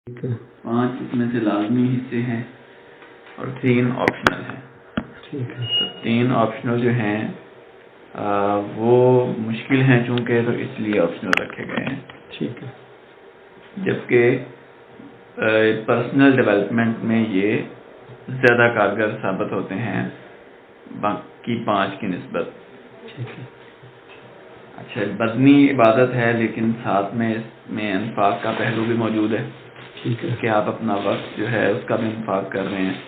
5 اس میں سے لازمی حصے ہیں اور 3 آپشنل ہیں. تو 3 آپشنل جو ہیں وہ مشکل ہیں چونکہ، تو اس لیے آپشنل رکھے گئے ہیں. ٹھیک ہے. جبکہ پرسنل ڈیولپمنٹ میں یہ زیادہ کارگر ثابت ہوتے ہیں باقی 5 کی نسبت. ٹھیک ہے. اچھا، بدنی عبادت ہے لیکن ساتھ میں اس میں انفاق کا پہلو بھی موجود ہے. ٹھیک ہے. کہ آپ اپنا وقت جو ہے اس کا بھی انفاق کر رہے ہیں،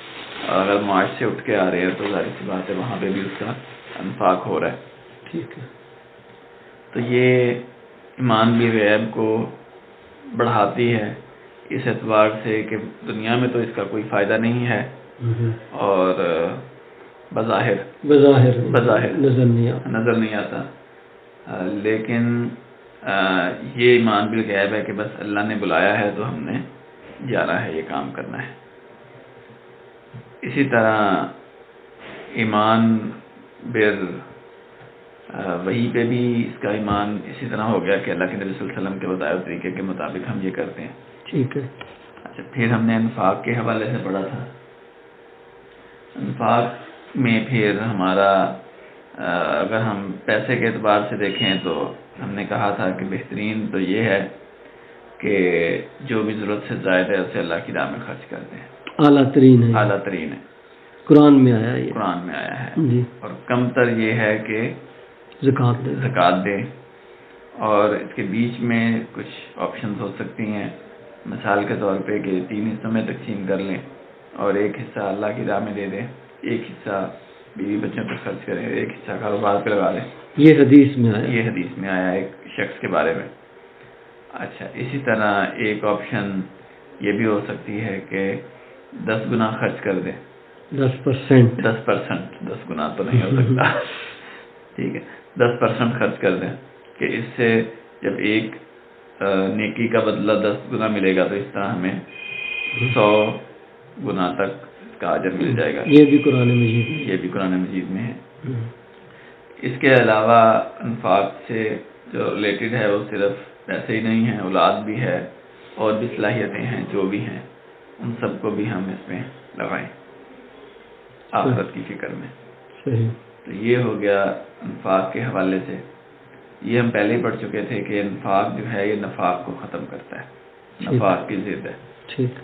اور اگر معاش سے اٹھ کے آ رہے ہیں تو ظاہر سی بات ہے وہاں پہ بھی اس کا انفاق ہو رہا ہے. ٹھیک ہے. تو یہ ایمان بالغیب کو بڑھاتی ہے اس اعتبار سے کہ دنیا میں تو اس کا کوئی فائدہ نہیں ہے، اور بظاہر نظر نہیں آتا، لیکن یہ ایمان بالغیب ہے کہ بس اللہ نے بلایا ہے تو ہم نے جانا ہے، یہ کام کرنا ہے. اسی طرح ایمان وہی پہ بھی اس کا ایمان اسی طرح ہو گیا کہ اللہ کے نبی صلی اللہ علیہ وسلم کے بتائے ہوئے طریقے کے مطابق ہم یہ کرتے ہیں. ٹھیک ہے. اچھا، پھر ہم نے انفاق کے حوالے سے پڑھا تھا. انفاق میں پھر ہمارا اگر ہم پیسے کے اعتبار سے دیکھیں تو ہم نے کہا تھا کہ بہترین تو یہ ہے کہ جو بھی ضرورت سے زائد ہے اسے اللہ کی راہ میں خرچ کر دیں. اعلیٰ ترین ہے، قرآن میں آیا ہے. قرآن میں آیا ہے جی. اور کم تر یہ ہے کہ زکوٰۃ دے. اور اس کے بیچ میں کچھ آپشنز ہو سکتی ہیں، مثال کے طور پہ کہ 3 حصوں میں تقسیم کر لیں اور ایک حصہ اللہ کی راہ میں دے دیں، ایک حصہ بیوی بچوں پہ خرچ کریں، ایک حصہ کاروبار پہ لگا لیں. یہ حدیث میں آیا ایک شخص کے بارے میں. اچھا، اسی طرح ایک آپشن یہ بھی ہو سکتی ہے کہ 10 گنا خرچ کر دیں. 10%. 10 گنا تو نہیں ہو سکتا. ٹھیک ہے، 10% خرچ کر دیں کہ اس سے جب ایک نیکی کا بدلہ 10 گنا ملے گا تو اس طرح ہمیں 100 گنا تک اس کا اجر مل جائے گا. یہ بھی قرآن مجید میں ہے. اس کے علاوہ انفاق سے جو ریلیٹڈ ہے وہ صرف پیسے ہی نہیں ہیں، اولاد بھی ہے اور بھی صلاحیتیں ہیں جو بھی ہیں، ان سب کو بھی ہم اس میں لگائیں آخرت کی فکر میں. صحیح. تو یہ ہو گیا انفاق کے حوالے سے. یہ ہم پہلے ہی پڑھ چکے تھے کہ انفاق جو ہے یہ نفاق کو ختم کرتا ہے، نفاق کی ضد ہے. ٹھیک.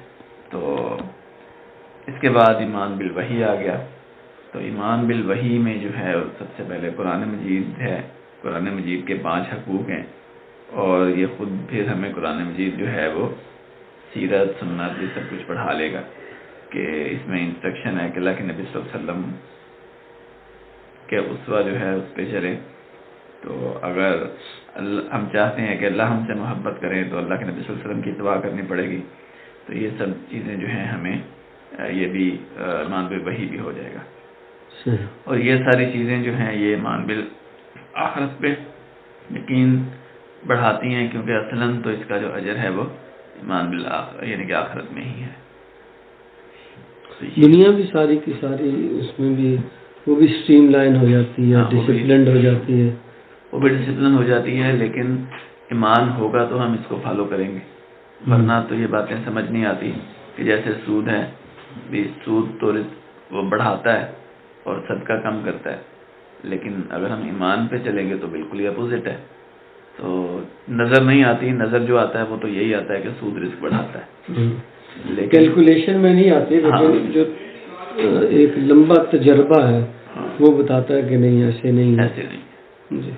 تو اس کے بعد ایمان بالوحی آ گیا. تو ایمان بالوحی میں جو ہے سب سے پہلے قرآن مجید ہے. قرآن مجید کے 5 حقوق ہیں، اور یہ خود پھر ہمیں قرآن مجید جو ہے وہ سیرت سنت یہ سب کچھ پڑھا لے گا کہ اس میں انسٹرکشن ہے کہ اللہ کے نبی صلی اللہ علیہ وسلم کے اسوہ جو ہے اس پہ چلیں. تو اگر ہم چاہتے ہیں کہ اللہ ہم سے محبت کریں تو اللہ کے نبی صلی اللہ علیہ وسلم کی اتباع کرنی پڑے گی. تو یہ سب چیزیں جو ہیں ہمیں یہ بھی ایمان بالوحی بھی ہو جائے گا. اور یہ ساری چیزیں جو ہیں یہ ایمان بالآخرت پہ یقین بڑھاتی ہیں، کیونکہ اصلاً تو اس کا جو اجر ہے وہ ایمان بالآخرت یعنی کہ آخرت میں ہی ہے. دنیا بھی ساری کی ساری اس میں بھی وہ بھی سٹریم لائن ہو جاتی ہے، ڈسپلنڈ ہو جاتی ہے. وہ بھی ڈسپلن ہو جاتی ہے، لیکن ایمان ہوگا تو ہم اس کو فالو کریں گے، ورنہ تو یہ باتیں سمجھ نہیں آتی. کہ جیسے سود ہے، سود تو وہ بڑھاتا ہے اور صدقہ کم کرتا ہے، لیکن اگر ہم ایمان پہ چلیں گے تو بالکل ہی اپوزٹ ہے. تو نظر نہیں آتی، نظر جو آتا ہے وہ تو یہی آتا ہے کہ سود رزق بڑھاتا ہے، لیکن کیلکولیشن میں نہیں آتی. لیکن جو ایک لمبا تجربہ ہے وہ بتاتا ہے کہ نہیں ایسے نہیں. جی.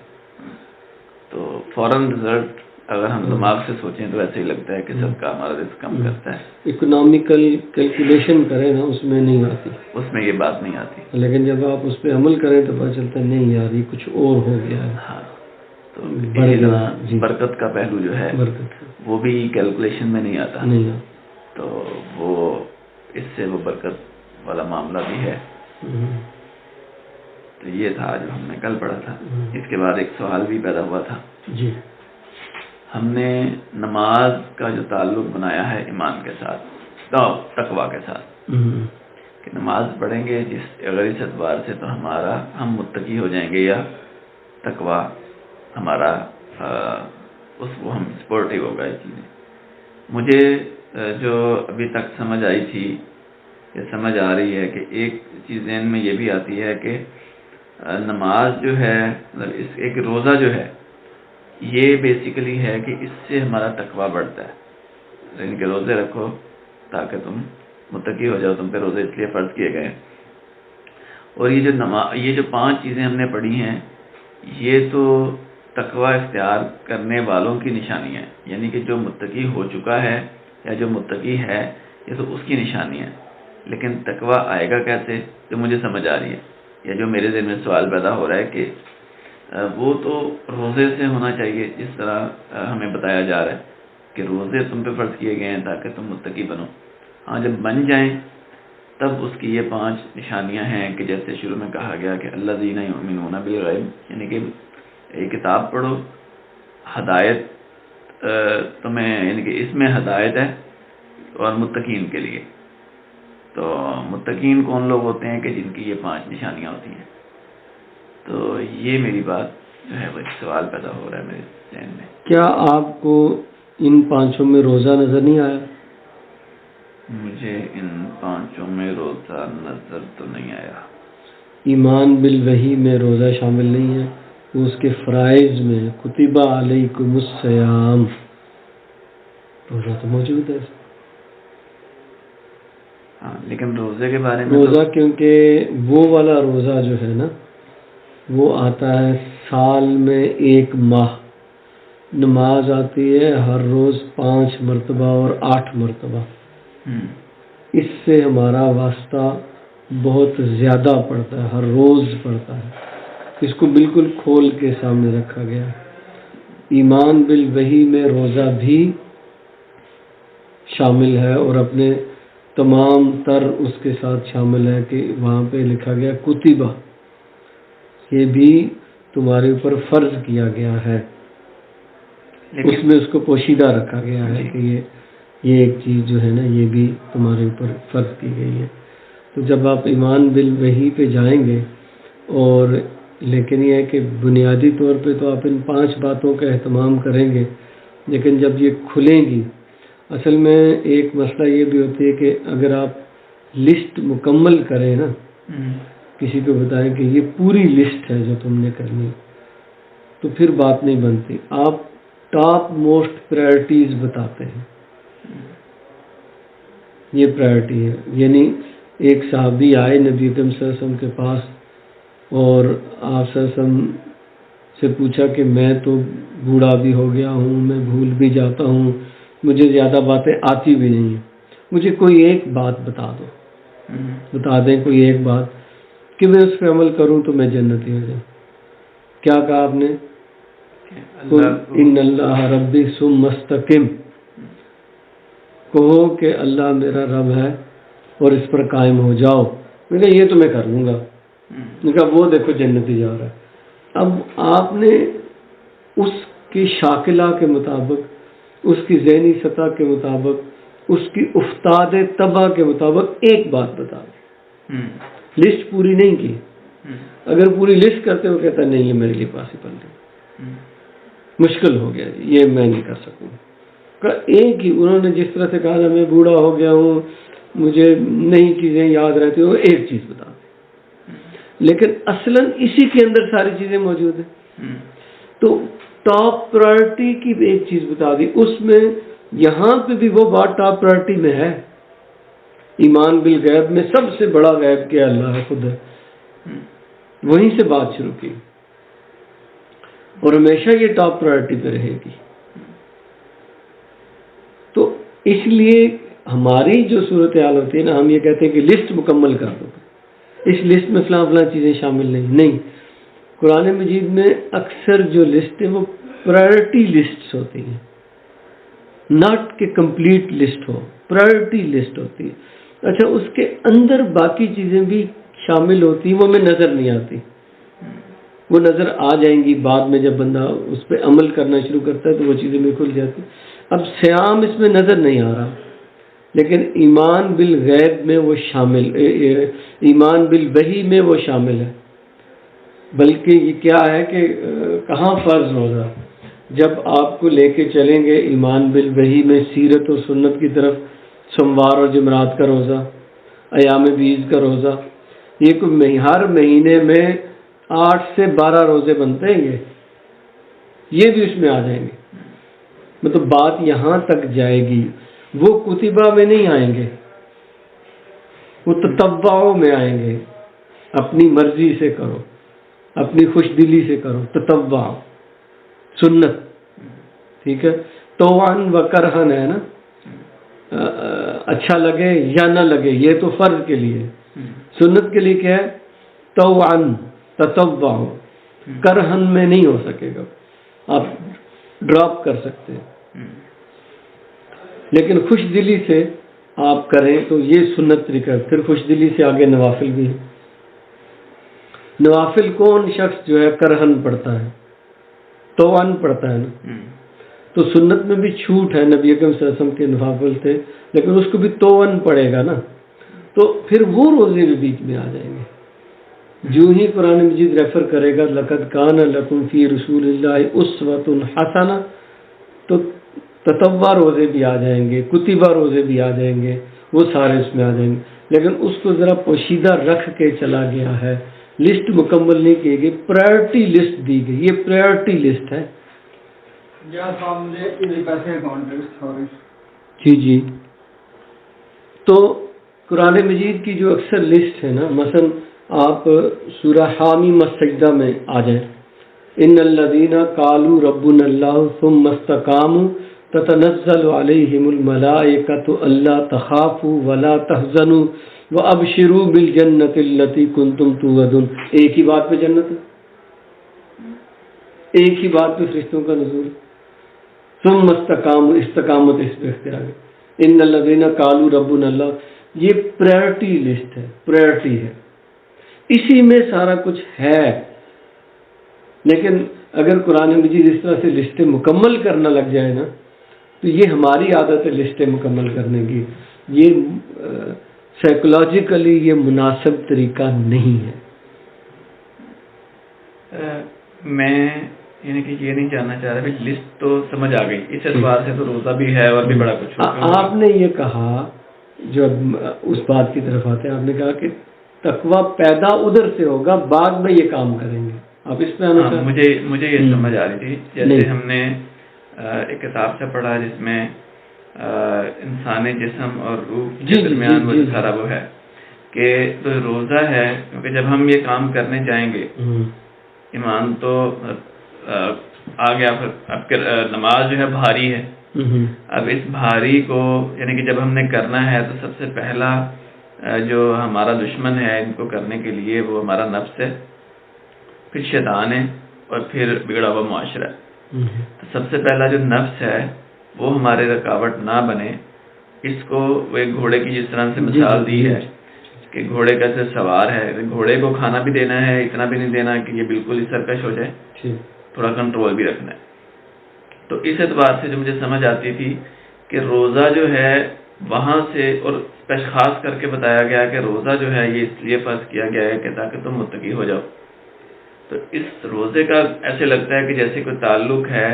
تو فوراً رزلٹ اگر ہم دماغ سے سوچیں تو ایسے ہی لگتا ہے کہ صدقہ ہمارا رزق کم کرتا ہے. اکنامیکل کیلکولیشن کریں نا اس میں نہیں آتی، اس میں یہ بات نہیں آتی. لیکن جب آپ اس پہ عمل کریں تو پتہ چلتا ہے نہیں یار یہ کچھ اور ہو گیا ہے. ہاں. تو برکت کا پہلو جو ہے وہ بھی کیلکولیشن میں نہیں آتا. تو وہ اس سے وہ برکت والا معاملہ بھی ہے. تو یہ تھا جو ہم نے کل پڑھا تھا. اس کے بعد ایک سوال بھی پیدا ہوا تھا. جی. ہم نے نماز کا جو تعلق بنایا ہے ایمان کے ساتھ، تقویٰ کے ساتھ، کہ نماز پڑھیں گے اگر اس اعتبار سے تو ہم متقی ہو جائیں گے، یا تقویٰ ہمارا اس کو ہم سپورٹیو ہوگا. یہ چیزیں مجھے جو ابھی تک سمجھ آئی تھی یا سمجھ آ رہی ہے کہ ایک چیز ذہن میں یہ بھی آتی ہے کہ نماز جو ہے مطلب ایک روزہ جو ہے یہ بیسیکلی ہے کہ اس سے ہمارا تقویٰ بڑھتا ہے، یعنی کہ روزے رکھو تاکہ تم متقی ہو جاؤ، تم پہ روزے اس لیے فرض کیے گئے۔ اور یہ جو 5 چیزیں ہم نے پڑھی ہیں یہ تو تقویٰ اختیار کرنے والوں کی نشانی ہے، یعنی کہ جو متقی ہو چکا ہے یا جو متقی ہے یہ تو اس کی نشانی ہے۔ لیکن تقویٰ آئے گا کیسے، جو مجھے سمجھ آ رہی ہے یا جو میرے ذہن میں سوال پیدا ہو رہا ہے کہ وہ تو روزے سے ہونا چاہیے، جس طرح ہمیں بتایا جا رہا ہے کہ روزے تم پہ فرض کیے گئے ہیں تاکہ تم متقی بنو۔ ہاں جب بن جائیں تب اس کی یہ 5 نشانیاں ہیں کہ جیسے شروع میں کہا گیا کہ الذین یؤمنون بالغیب، یعنی کہ ایک کتاب پڑھو، ہدایت تمہیں، یعنی کہ اس میں ہدایت ہے اور متقین کے لیے۔ تو متقین کون لوگ ہوتے ہیں کہ جن کی یہ 5 نشانیاں ہوتی ہیں۔ تو یہ میری بات جو ہے وہ ایک سوال پیدا ہو رہا ہے میرے ذہن میں۔ کیا آپ کو ان 5 میں روزہ نظر نہیں آیا؟ مجھے ان 5 میں روزہ نظر تو نہیں آیا۔ ایمان بالوحی میں روزہ شامل نہیں ہے، وہ اس کے فرائض میں ہے۔ کتب علیکم الصیام، روزہ تو موجود ہے۔ ہاں لیکن روزے کے بارے میں روزہ کیونکہ وہ والا روزہ جو ہے نا وہ آتا ہے سال میں 1 ماہ، نماز آتی ہے ہر روز 5 مرتبہ اور 8 مرتبہ، اس سے ہمارا واسطہ بہت زیادہ پڑتا ہے، ہر روز پڑتا ہے، اس کو بالکل کھول کے سامنے رکھا گیا ہے۔ ایمان بالوحی میں روزہ بھی شامل ہے اور اپنے تمام تر اس کے ساتھ شامل ہے کہ وہاں پہ لکھا گیا کتبہ، یہ بھی تمہارے اوپر فرض کیا گیا ہے، اس میں اس کو پوشیدہ رکھا گیا ہے کہ یہ ایک چیز جو ہے نا یہ بھی تمہارے اوپر فرض کی گئی ہے۔ تو جب آپ ایمان بالوحی پہ جائیں گے، اور لیکن یہ ہے کہ بنیادی طور پہ تو آپ ان 5 باتوں کا اہتمام کریں گے، لیکن جب یہ کھلیں گی، اصل میں ایک مسئلہ یہ بھی ہوتی ہے کہ اگر آپ لسٹ مکمل کریں نا، کسی کو بتائیں کہ یہ پوری لسٹ ہے جو تم نے کرنی، تو پھر بات نہیں بنتی۔ آپ ٹاپ موسٹ پرائرٹیز بتاتے ہیں، یہ پرائرٹی ہے۔ یعنی ایک صحابی آئے نبی اکرم صلی اللہ علیہ وسلم کے پاس اور آپ صلی اللہ علیہ وسلم سے پوچھا کہ میں تو بوڑھا بھی ہو گیا ہوں، میں بھول بھی جاتا ہوں، مجھے زیادہ باتیں آتی بھی نہیں ہیں، مجھے کوئی ایک بات بتا دو، بتا دیں کوئی ایک بات کہ میں اس پہ عمل کروں تو میں جنتی ہو جاؤں۔ کیا کہا آپ نے؟ ان اللہ ربی ثم استقم، کہو کہ اللہ میرا رب ہے اور اس پر قائم ہو جاؤ۔ میں نے کہا یہ تو میں کر لوں گا۔ میں نے کہا وہ دیکھو جنتی جا رہا ہے۔ اب آپ نے اس کی شاکلہ کے مطابق، اس کی ذہنی سطح کے مطابق، اس کی افتاد طبع کے مطابق ایک بات بتا دی، لسٹ پوری نہیں کی۔ اگر پوری لسٹ کرتے وہ کہتا نہیں یہ میرے لیے پاسبل نہیں، مشکل ہو گیا، یہ میں نہیں کر سکوں۔ ایک ہی انہوں نے جس طرح سے کہا نا میں بوڑھا ہو گیا ہوں، مجھے نئی چیزیں یاد رہتی، وہ ایک چیز بتا دی، لیکن اصلاً اسی کے اندر ساری چیزیں موجود ہیں۔ تو ٹاپ پرائرٹی کی ایک چیز بتا دی، اس میں یہاں پہ بھی وہ بات ٹاپ پرائرٹی میں ہے۔ ایمان بالغیب میں سب سے بڑا غیب کیا اللہ ہے، خود ہے، وہیں سے بات شروع کی اور ہمیشہ یہ ٹاپ پرائرٹی پہ رہے گی۔ تو اس لیے ہماری جو صورتحال ہوتی ہے نا، ہم یہ کہتے ہیں کہ لسٹ مکمل کر دو، اس لسٹ میں فلاں فلاں چیزیں شامل نہیں۔ قرآن مجید میں اکثر جو لسٹ ہے وہ پرائرٹی لسٹس ہوتی ہیں، ناٹ کہ کمپلیٹ لسٹ ہو، پرائرٹی لسٹ ہوتی ہے۔ اچھا، اس کے اندر باقی چیزیں بھی شامل ہوتی ہیں، وہ ہمیں نظر نہیں آتی، وہ نظر آ جائیں گی بعد میں، جب بندہ اس پہ عمل کرنا شروع کرتا ہے تو وہ چیزیں بھی کھل جاتی۔ اب سیام اس میں نظر نہیں آ رہا، لیکن ایمان بالغیب میں وہ شامل، ایمان بالوحی میں وہ شامل ہے۔ بلکہ یہ کیا ہے کہ کہاں فرض ہوگا؟ جب آپ کو لے کے چلیں گے ایمان بالوحی میں سیرت اور سنت کی طرف، سوموار اور جمعرات کا روزہ، ایام بیض کا روزہ، یہ ہر مہینے میں 8 سے 12 روزے بنتے ہیں، یہ بھی اس میں آ جائیں گے. مطلب بات یہاں تک جائے گی. وہ کتبہ میں نہیں آئیں گے، وہ تتبعوں میں آئیں گے. اپنی مرضی سے کرو، اپنی خوش دلی سے کرو، تتبع سنت. ٹھیک ہے، توان و کرہن ہے نا، اچھا لگے یا نہ لگے، یہ تو فرض کے لیے. سنت کے لیے کیا ہے؟ توان تتبع، کرہن میں نہیں ہو سکے گا، آپ ڈراپ کر سکتے ہیں. لیکن خوش دلی سے آپ کریں تو یہ سنت طریقہ ہے. پھر خوش دلی سے آگے نوافل بھی ہے. نوافل کون شخص جو ہے کرہن پڑھتا ہے، توان پڑھتا ہے نا، تو سنت میں بھی چھوٹ ہے. نبی اکرم صلی اللہ علیہ وسلم کے نوافل تھے، لیکن اس کو بھی توان پڑھے گا نا، تو پھر وہ روزے بھی بیچ میں آ جائیں گے. جو ہی قرآن مجید ریفر کرے گا لقد کان لکم فی رسول اللہ اسوۃ حسنہ، تو تتبع روزے بھی آ جائیں گے، کتبہ روزے بھی آ جائیں گے، وہ سارے اس میں آ جائیں گے. لیکن اس کو ذرا پوشیدہ رکھ کے چلا گیا ہے، لسٹ مکمل نہیں کی گئی، پرائرٹی لسٹ دی گئی. یہ پرائرٹی لسٹ ہے. جی. تو قرآن مجید کی جو اکثر لسٹ ہے نا، مثلا آپ سورہ حامیم السجدہ میں آ جائیں، ان الذین قالوا ربنا اللہ ثم استقاموا تتنزل علیہم الملائکۃ الا تخافوا ولا تحزنوا وابشروا بالجنۃ التی کنتم توعدون. ایک ہی بات پہ جنت ہے، ایک ہی بات پہ فرشتوں کا نزول. ثم استقاموا، استقامت اس پہ اختیار ہے. ان الذین قالوا ربنا اللہ، یہ پرائرٹی لسٹ ہے، پرائرٹی ہے، اسی میں سارا کچھ ہے. لیکن اگر قرآن مجید اس طرح سے لسٹیں مکمل کرنا لگ جائے نا، تو یہ ہماری عادت ہے لسٹیں مکمل کرنے کی. یہ سائیکولوجیکلی یہ مناسب طریقہ نہیں ہے. میں یعنی کہ یہ نہیں جاننا چاہ رہا، لسٹ تو سمجھ آ گئی، اس اعتبار سے تو روزہ بھی ہے اور بھی بڑا کچھ. آپ نے یہ کہا، جو اس بات کی طرف آتے ہیں، آپ نے کہا کہ تقویٰ پیدا ادھر سے ہوگا، بعد میں یہ کام کریں گے. آپ اس پہ آنا چاہتے ہیں؟ مجھے یہ سمجھ آ رہی تھی، جیسے ہم نے ایک کتاب سے پڑھا جس میں انسانی جسم اور روح کے درمیان وہ سارا وہ ہے کہ تو روزہ ہے، کیونکہ جب ہم یہ کام کرنے جائیں گے، ایمان تو آ گیا، پھر اب نماز جو ہے بھاری ہے. اب اس بھاری کو یعنی کہ جب ہم نے کرنا ہے تو سب سے پہلا جو ہمارا دشمن ہے ان کو کرنے کے لیے وہ ہمارا نفس ہے، پھر شیطان ہے، اور پھر بگڑا ہوا معاشرہ ہے. تو سب سے پہلا جو نفس ہے وہ ہمارے رکاوٹ نہ بنے. اس کو وہ ایک گھوڑے کی جس طرح سے مثال دی ہے کہ گھوڑے کا سے سوار ہے، گھوڑے کو کھانا بھی دینا ہے، اتنا بھی نہیں دینا کہ یہ بالکل ہی سرکش ہو جائے، تھوڑا کنٹرول بھی رکھنا ہے. تو اس اعتبار سے جو مجھے سمجھ آتی تھی کہ روزہ جو ہے وہاں سے، اور خاص کر کے بتایا گیا کہ روزہ جو ہے یہ اس لیے فرض کیا گیا ہے کہ تاکہ تم متقی ہو جاؤ. تو اس روزے کا ایسے لگتا ہے کہ جیسے کوئی تعلق ہے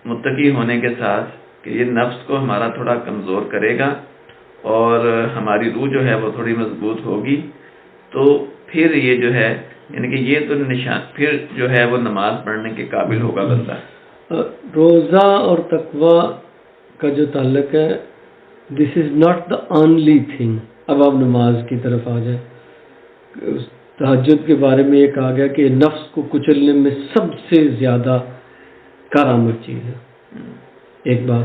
متقی ہونے کے ساتھ، کہ یہ نفس کو ہمارا تھوڑا کمزور کرے گا اور ہماری روح جو ہے وہ تھوڑی مضبوط ہوگی. تو پھر یہ جو ہے یعنی کہ یہ تو نشان، پھر جو ہے وہ نماز پڑھنے کے قابل ہوگا بندہ. روزہ اور تقویٰ کا جو تعلق ہے، this is not the only thing. اب آپ نماز کی طرف آ جائیں. تہجد کے بارے میں یہ کہا گیا کہ نفس کو کچلنے میں سب سے زیادہ کارآمد چیز ہے، ایک بات.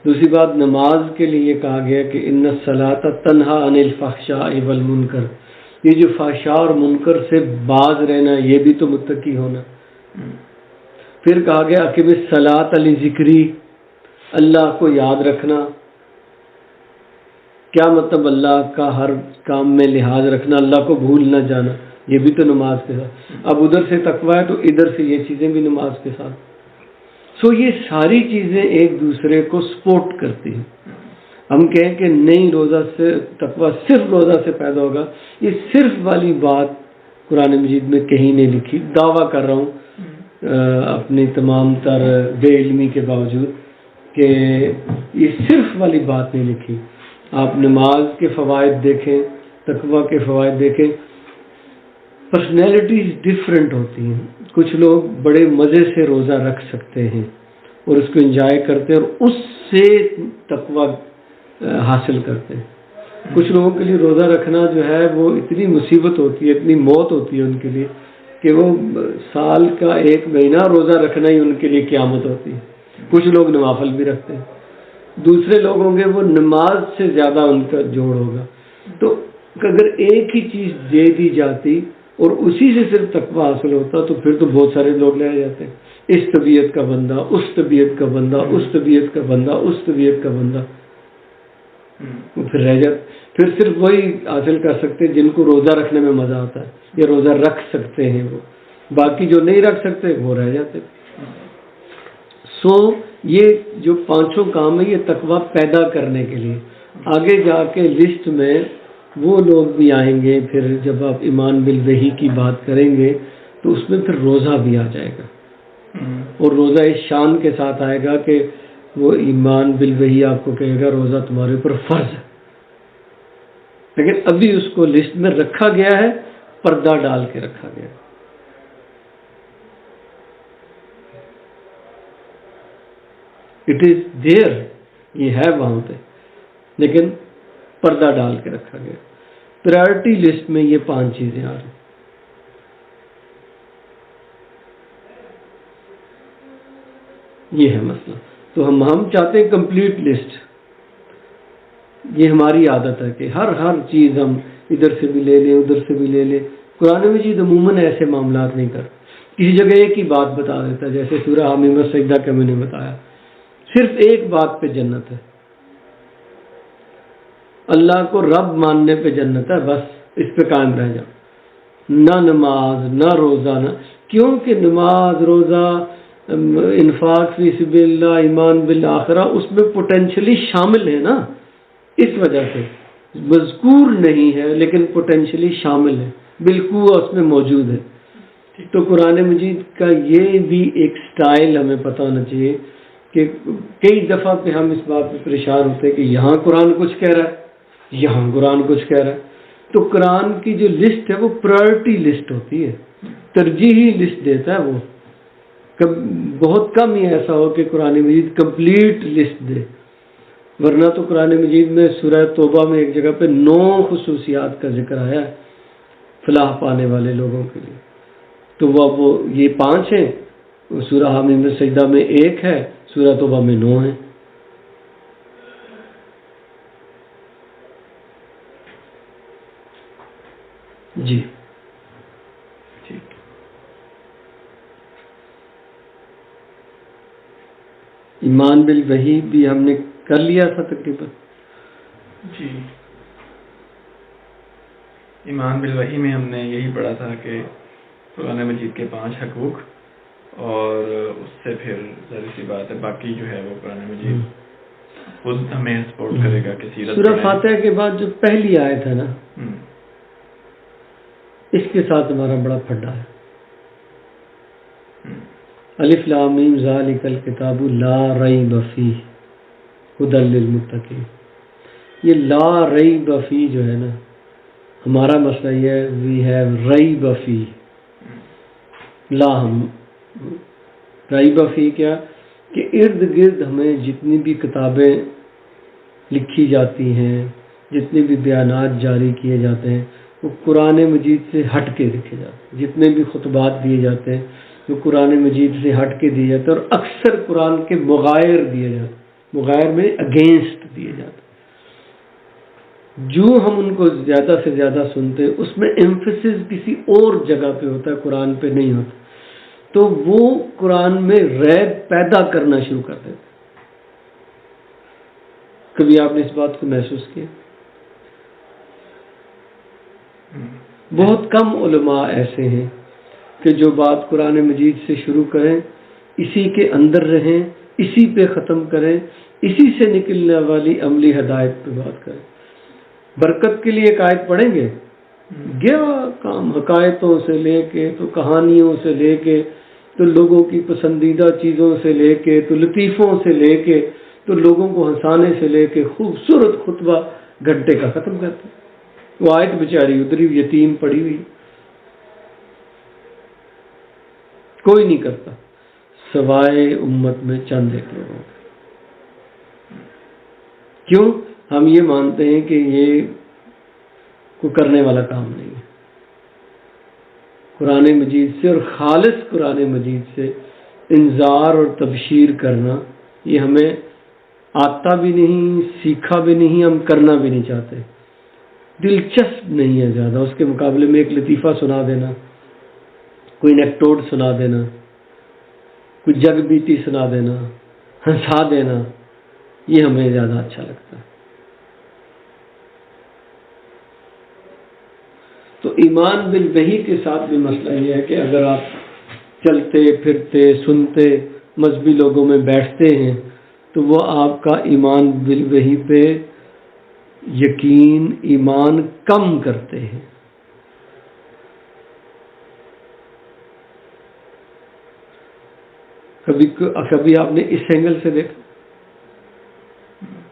دوسری بات، نماز کے لیے کہا گیا کہ ان الصلاۃ تنہی عن الفحشاء والمنکر. یہ جو فحشاء اور منکر سے باز رہنا، یہ بھی تو متقی ہونا. پھر کہا گیا اقیم الصلاۃ لذکری، اللہ کو یاد رکھنا. کیا مطلب اللہ کا ہر کام میں لحاظ رکھنا، اللہ کو بھول نہ جانا، یہ بھی تو نماز کے ساتھ. اب ادھر سے تقویٰ ہے تو ادھر سے یہ چیزیں بھی نماز کے ساتھ. سو یہ ساری چیزیں ایک دوسرے کو سپورٹ کرتی ہیں. ہم کہیں کہ نہیں روزہ سے تقویٰ صرف روزہ سے پیدا ہوگا، یہ صرف والی بات قرآن مجید میں کہیں نہیں لکھی. دعویٰ کر رہا ہوں اپنی تمام تر بے علمی کے باوجود کہ یہ صرف والی بات نہیں لکھی. آپ نماز کے فوائد دیکھیں، تقویٰ کے فوائد دیکھیں. پرسنالٹیز ڈفرینٹ ہوتی ہیں. کچھ لوگ بڑے مزے سے روزہ رکھ سکتے ہیں اور اس کو انجوائے کرتے ہیں اور اس سے تقویٰ حاصل کرتے ہیں. کچھ لوگوں کے لیے روزہ رکھنا جو ہے وہ اتنی مصیبت ہوتی ہے، اتنی موت ہوتی ہے ان کے لیے کہ وہ سال کا 1 مہینہ روزہ رکھنا ہی ان کے لیے قیامت ہوتی ہے. کچھ لوگ نوافل بھی رکھتے ہیں. دوسرے لوگ ہوں گے وہ نماز سے زیادہ ان کا جوڑ ہوگا. تو اگر ایک ہی چیز دے دی جاتی اور اسی سے صرف تقویٰ حاصل ہوتا تو پھر تو بہت سارے لوگ لے جاتے ہیں. اس طبیعت کا بندہ، اس طبیعت کا بندہ، اس طبیعت کا بندہ، اس طبیعت کا بندہ، پھر رہ جاتے. پھر صرف وہی حاصل کر سکتے جن کو روزہ رکھنے میں مزہ آتا ہے یا روزہ رکھ سکتے ہیں. وہ باقی جو نہیں رکھ سکتے وہ رہ جاتے. یہ جو 5 کام ہے یہ تقویٰ پیدا کرنے کے لیے. آگے جا کے لسٹ میں وہ لوگ بھی آئیں گے. پھر جب آپ ایمان بالوحی کی بات کریں گے تو اس میں پھر روزہ بھی آ جائے گا، اور روزہ اس شان کے ساتھ آئے گا کہ وہ ایمان بالوحی آپ کو کہے گا روزہ تمہارے اوپر فرض ہے. لیکن ابھی اس کو لسٹ میں رکھا گیا ہے، پردہ ڈال کے رکھا گیا. اٹ از دیئر، یہ ہے وہاں پہ، لیکن پردہ ڈال کے رکھا گیا. پرائرٹی لسٹ میں یہ 5 چیزیں آ رہی. یہ ہے مسئلہ. تو ہم چاہتے ہیں کمپلیٹ لسٹ. یہ ہماری عادت ہے کہ ہر چیز ہم ادھر سے بھی لے لیں، ادھر سے بھی لے لیں. قرآن مجید عموماً ایسے معاملات نہیں کرتا. کسی جگہ ایک ہی بات بتا دیتا ہے، جیسے سورہ حامیم السجدہ کا میں نے بتایا. صرف ایک بات پہ جنت ہے، اللہ کو رب ماننے پہ جنت ہے، بس اس پہ قائم رہ جاؤ. نہ نماز، نہ روزہ، نہ کیونکہ نماز، روزہ، انفاق فی سبیل اللہ، ایمان بالآخرہ اس میں پوٹینشلی شامل ہے نا. اس وجہ سے مذکور نہیں ہے لیکن پوٹینشلی شامل ہے، بالکل اس میں موجود ہے. تو قرآن مجید کا یہ بھی ایک سٹائل ہمیں پتہ ہونا چاہیے کہ کئی دفعہ پہ ہم اس بات پہ پریشان ہوتے ہیں کہ یہاں قرآن کچھ کہہ رہا ہے، یہاں قرآن کچھ کہہ رہا ہے. تو قرآن کی جو لسٹ ہے وہ پرائرٹی لسٹ ہوتی ہے، ترجیحی لسٹ دیتا ہے. وہ بہت کم ہی ایسا ہو کہ قرآن مجید کمپلیٹ لسٹ دے. ورنہ تو قرآن مجید میں سورہ توبہ میں ایک جگہ پہ 9 خصوصیات کا ذکر آیا ہے فلاح پانے والے لوگوں کے لیے. تو وہ یہ 5 ہیں. سورہ حامیم السجدہ میں 1 ہے، سورہ توبہ میں 9 ہیں. جی ٹھیک. ایمان بالوحی بھی ہم نے کر لیا تھا تقریباً. جی، ایمان بالوحی میں ہم نے یہی پڑھا تھا کہ قرآن مجید کے 5 حقوق، اور اس سے پھر ظاہر سی بات ہے باقی جو ہے وہ قرآن مجید خود ہمیں سپورٹ کرے گا کہ سیرت سورہ فاتحہ کے بعد جو پہلی آیت ہے نا، اس کے ساتھ ہمارا بڑا پھڈا ہے. الف لام میم ذالک الکتاب لا ریب فیہ ھدی للمتقین. یہ لا ریب فیہ جو ہے نا، ہمارا مسئلہ یہ ہے وی ہیو ریب فیہ. لا ہم ریب فیہ کیا کہ ارد گرد ہمیں جتنی بھی کتابیں لکھی جاتی ہیں، جتنے بھی بیانات جاری کیے جاتے ہیں وہ قرآن مجید سے ہٹ کے لکھے جاتے ہیں. جتنے بھی خطبات دیے جاتے ہیں وہ قرآن مجید سے ہٹ کے دیے جاتے ہیں، اور اکثر قرآن کے مغائر دیے جاتے ہیں. مغائر میں اگینسٹ دیے جاتے ہیں. جو ہم ان کو زیادہ سے زیادہ سنتے ہیں اس میں ایمفیسس کسی اور جگہ پہ ہوتا ہے، قرآن پہ نہیں ہوتا. تو وہ قرآن میں ریب پیدا کرنا شروع کر دیتے. کبھی آپ نے اس بات کو محسوس کیا؟ بہت کم علماء ایسے ہیں کہ جو بات قرآن مجید سے شروع کریں، اسی کے اندر رہیں، اسی پہ ختم کریں، اسی سے نکلنے والی عملی ہدایت پہ بات کریں. برکت کے لیے ایک آیت پڑھیں گے، گیا کام حکایتوں سے لے کے تو کہانیوں سے لے کے تو لوگوں کی پسندیدہ چیزوں سے لے کے تو لطیفوں سے لے کے تو لوگوں کو ہنسانے سے لے کے خوبصورت خطبہ گھنٹے کا ختم کرتے. وہ آیت بیچاری ادھری یتیم پڑی ہوئی, کوئی نہیں کرتا سوائے امت میں چند ایک لوگوں کے. کیوں؟ ہم یہ مانتے ہیں کہ یہ کوئی کرنے والا کام نہیں ہے. قرآن مجید سے اور خالص قرآن مجید سے انذار اور تبشیر کرنا یہ ہمیں آتا بھی نہیں, سیکھا بھی نہیں, ہم کرنا بھی نہیں چاہتے, دلچسپ نہیں ہے زیادہ. اس کے مقابلے میں ایک لطیفہ سنا دینا, کوئی نیکٹوٹ سنا دینا, کوئی جگ بیتی سنا دینا, ہنسا دینا, یہ ہمیں زیادہ اچھا لگتا ہے. تو ایمان بالوحی کے ساتھ بھی مسئلہ یہ ہے کہ اگر آپ چلتے پھرتے سنتے مذہبی لوگوں میں بیٹھتے ہیں تو وہ آپ کا ایمان بالوحی پہ یقین, ایمان کم کرتے ہیں. کبھی آپ نے اس اینگل سے دیکھا,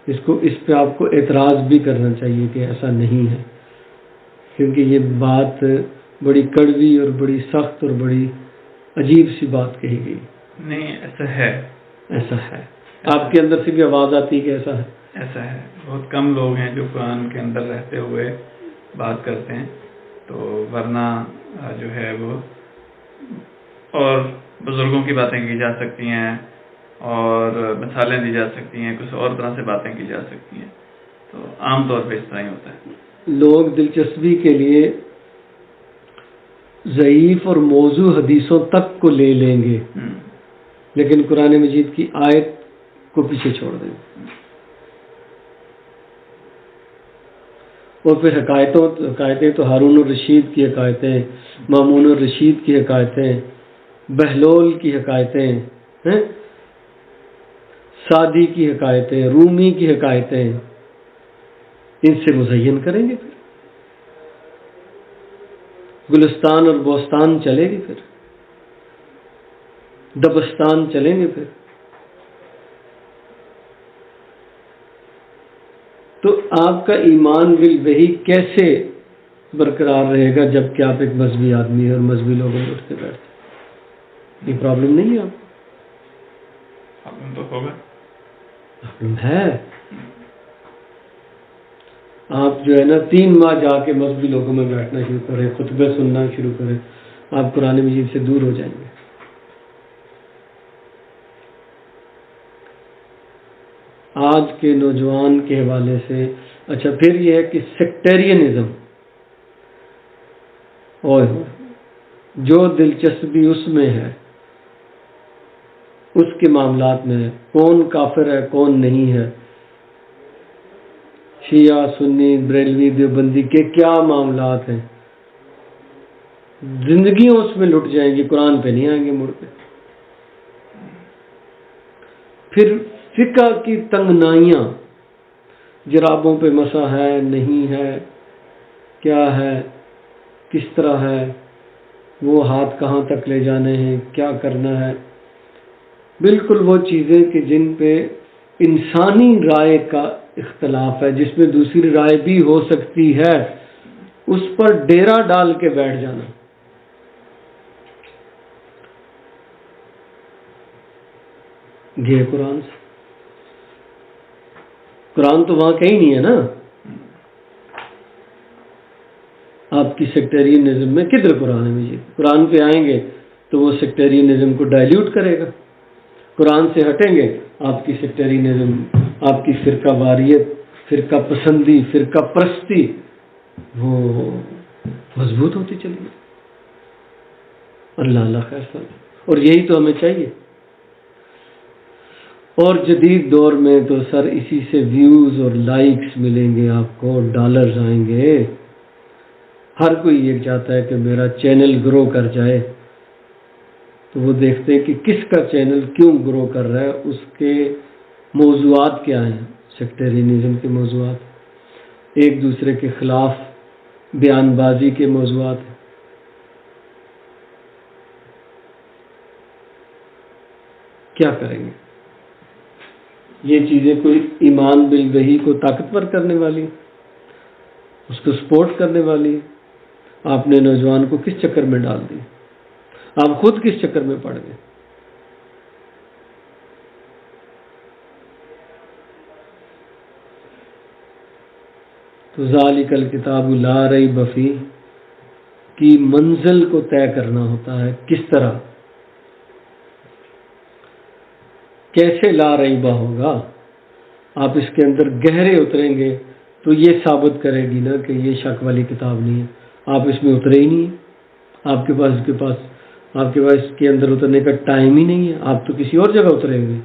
اس پہ آپ کو اعتراض بھی کرنا چاہیے کہ ایسا نہیں ہے, کیونکہ یہ بات بڑی کڑوی اور بڑی سخت اور بڑی عجیب سی بات کہی گئی. نہیں, ایسا ہے, ایسا ہے. آپ کے اندر سے بھی آواز آتی کہ ایسا ہے. ایسا ہے. بہت کم لوگ ہیں جو قرآن کے اندر رہتے ہوئے بات کرتے ہیں, تو ورنہ جو ہے وہ اور بزرگوں کی باتیں کی جا سکتی ہیں اور مثالیں دی جا سکتی ہیں, کچھ اور طرح سے باتیں کی جا سکتی ہیں. تو عام طور پہ اس طرح ہی ہوتا ہے. لوگ دلچسپی کے لیے ضعیف اور موضوع حدیثوں تک کو لے لیں گے, لیکن قرآن مجید کی آیت کو پیچھے چھوڑ دیں گے. اور پھر حکایتیں تو ہارون الرشید کی حکایتیں, مامون الرشید کی حکایتیں, بہلول کی حکایتیں, سعدی کی حکایتیں, رومی کی حکایتیں, ان سے مزین کریں گے. پھر گلستان اور بوستان چلے گی, پھر دبستان چلیں گے. پھر تو آپ کا ایمان بالوحی کیسے برقرار رہے گا جب کہ آپ ایک مذہبی آدمی ہیں اور مذہبی لوگوں میں اٹھتے بیٹھتے؟ یہ پرابلم نہیں ہے آپ کو؟ پرابلم تو ہوگا, پرابلم ہے. آپ جو ہے نا 3 ماہ جا کے مذہبی لوگوں میں بیٹھنا شروع کریں, خطبے سننا شروع کریں, آپ قرآن مجید سے دور ہو جائیں گے. آج کے نوجوان کے حوالے سے اچھا پھر یہ ہے کہ سیکٹیرینزم, اور جو دلچسپی اس میں ہے, اس کے معاملات میں ہے, کون کافر ہے کون نہیں ہے, شیعہ سنی بریلوی دیوبندی کے کیا معاملات ہیں, زندگیوں اس میں لٹ جائیں گی, قرآن پہ نہیں آئیں گے مڑ کے. پھر فقہ کی تنگنائیاں, جرابوں پہ مسح ہے نہیں ہے, کیا ہے کس طرح ہے, وہ ہاتھ کہاں تک لے جانے ہیں, کیا کرنا ہے, بالکل وہ چیزیں کہ جن پہ انسانی رائے کا اختلاف ہے, جس میں دوسری رائے بھی ہو سکتی ہے, اس پر ڈیرا ڈال کے بیٹھ جانا. یہ قرآن سے, قرآن تو وہاں کہیں نہیں ہے نا. آپ کی سیکٹیرینزم میں کدھر قرآن ہے مجھے؟ قرآن پہ آئیں گے تو وہ سیکٹیرینزم کو ڈائلیوٹ کرے گا, قرآن سے ہٹیں گے آپ کی سیکٹیرینزم, آپ کی فرقہ واریت, فرقہ پسندی, فرقہ پرستی وہ مضبوط ہوتی چلی گئی. اللہ اللہ خیر فرمائے. اور یہی تو ہمیں چاہیے. اور جدید دور میں تو سر اسی سے ویوز اور لائکس ملیں گے آپ کو, ڈالرز آئیں گے. ہر کوئی یہ چاہتا ہے کہ میرا چینل گرو کر جائے, تو وہ دیکھتے ہیں کہ کس کا چینل کیوں گرو کر رہا ہے, اس کے موضوعات کیا ہیں. سیکٹیرینزم کے موضوعات, ایک دوسرے کے خلاف بیان بازی کے موضوعات. کیا کریں گے؟ یہ چیزیں کوئی ایمان بالوحی کو طاقتور کرنے والی، اس کو سپورٹ کرنے والی؟ آپ نے نوجوان کو کس چکر میں ڈال دی؟ آپ خود کس چکر میں پڑ گئے؟ تو ذالک الکتاب لا ریب فیہ کی منزل کو طے کرنا ہوتا ہے. کس طرح، کیسے لا ریبہ ہوگا؟ آپ اس کے اندر گہرے اتریں گے تو یہ ثابت کرے گی نا کہ یہ شک والی کتاب نہیں ہے. آپ اس میں اترے ہی نہیں، آپ کے پاس اس کے اندر اترنے کا ٹائم ہی نہیں ہے. آپ تو کسی اور جگہ اترے ہوئے،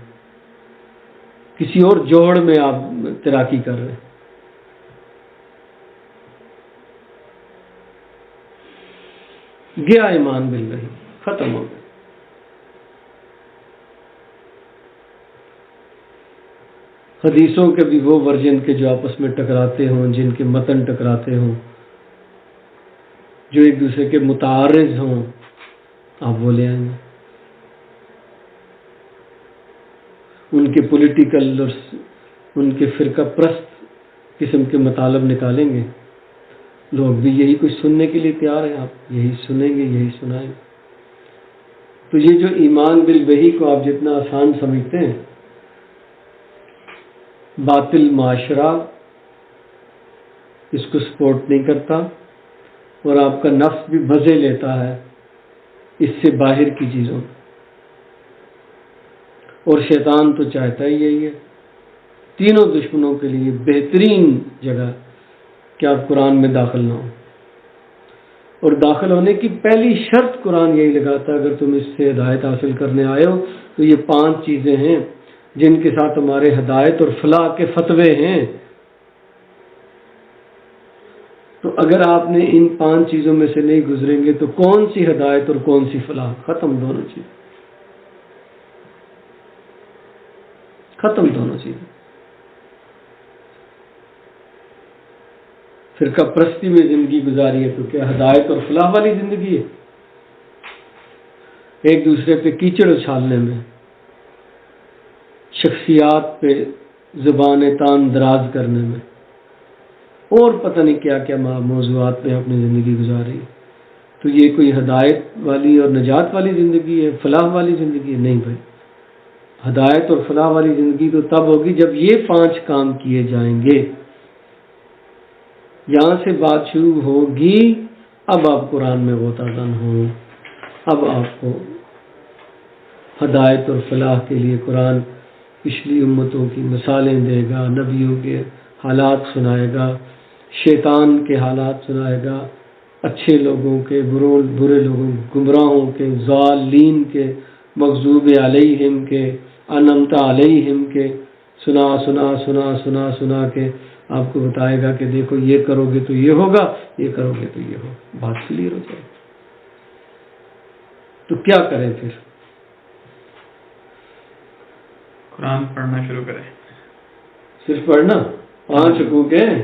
کسی اور جوڑ میں آپ تیراکی کر رہے ہیں. گیا ایمان باللہ، ختم ہو گیا. حدیثوں کے بھی وہ ورژن کے جو آپس میں ٹکراتے ہوں، جن کے متن ٹکراتے ہوں، جو ایک دوسرے کے متعارض ہوں، آپ وہ لے آئیں گے. ان کے پولیٹیکل اور ان کے فرقہ پرست قسم کے مطالب نکالیں گے. لوگ بھی یہی کچھ سننے کے لیے تیار ہیں، آپ یہی سنیں گے، یہی سنائیں گے. تو یہ جو ایمان بالوحی کو آپ جتنا آسان سمجھتے ہیں، باطل معاشرہ اس کو سپورٹ نہیں کرتا، اور آپ کا نفس بھی مزے لیتا ہے اس سے باہر کی چیزوں، اور شیطان تو چاہتا ہی یہی ہے. تینوں دشمنوں کے لیے بہترین جگہ کہ آپ قرآن میں داخل نہ ہو. اور داخل ہونے کی پہلی شرط قرآن یہی لگاتا ہے، اگر تم اس سے ہدایت حاصل کرنے آئے ہو تو یہ 5 چیزیں ہیں جن کے ساتھ ہمارے ہدایت اور فلاح کے فتوے ہیں. تو اگر آپ نے ان 5 چیزوں میں سے نہیں گزریں گے تو کون سی ہدایت اور کون سی فلاح؟ ختم دونوں چیزیں، ختم دونوں چیزیں. فرقہ پرستی میں زندگی گزاری ہے تو کیا ہدایت اور فلاح والی زندگی ہے؟ ایک دوسرے پہ کیچڑ اچھالنے میں، شخصیات پہ زبان تان دراز کرنے میں، اور پتہ نہیں کیا کیا موضوعات پہ اپنی زندگی گزاری ہے. تو یہ کوئی ہدایت والی اور نجات والی زندگی ہے، فلاح والی زندگی ہے؟ نہیں بھائی. ہدایت اور فلاح والی زندگی تو تب ہوگی جب یہ 5 کام کیے جائیں گے. یہاں سے بات شروع ہوگی. اب آپ قرآن میں غوطہ-زن ہوں، اب آپ کو ہدایت اور فلاح کے لیے قرآن پچھلی امتوں کی مثالیں دے گا، نبیوں کے حالات سنائے گا، شیطان کے حالات سنائے گا، اچھے لوگوں کے، برے لوگوں، گمراہوں کے، ضالین کے، مغضوب علیہم کے، انعمت علیہم کے، سنا سنا سنا سنا سنا کے آپ کو بتائے گا کہ دیکھو یہ کرو گے تو یہ ہوگا، یہ کرو گے تو یہ ہوگا. بات کلیئر ہو جائے. تو کیا کریں پھر؟ قرآن پڑھنا شروع کریں. صرف پڑھنا؟ 5 حقوق ہیں.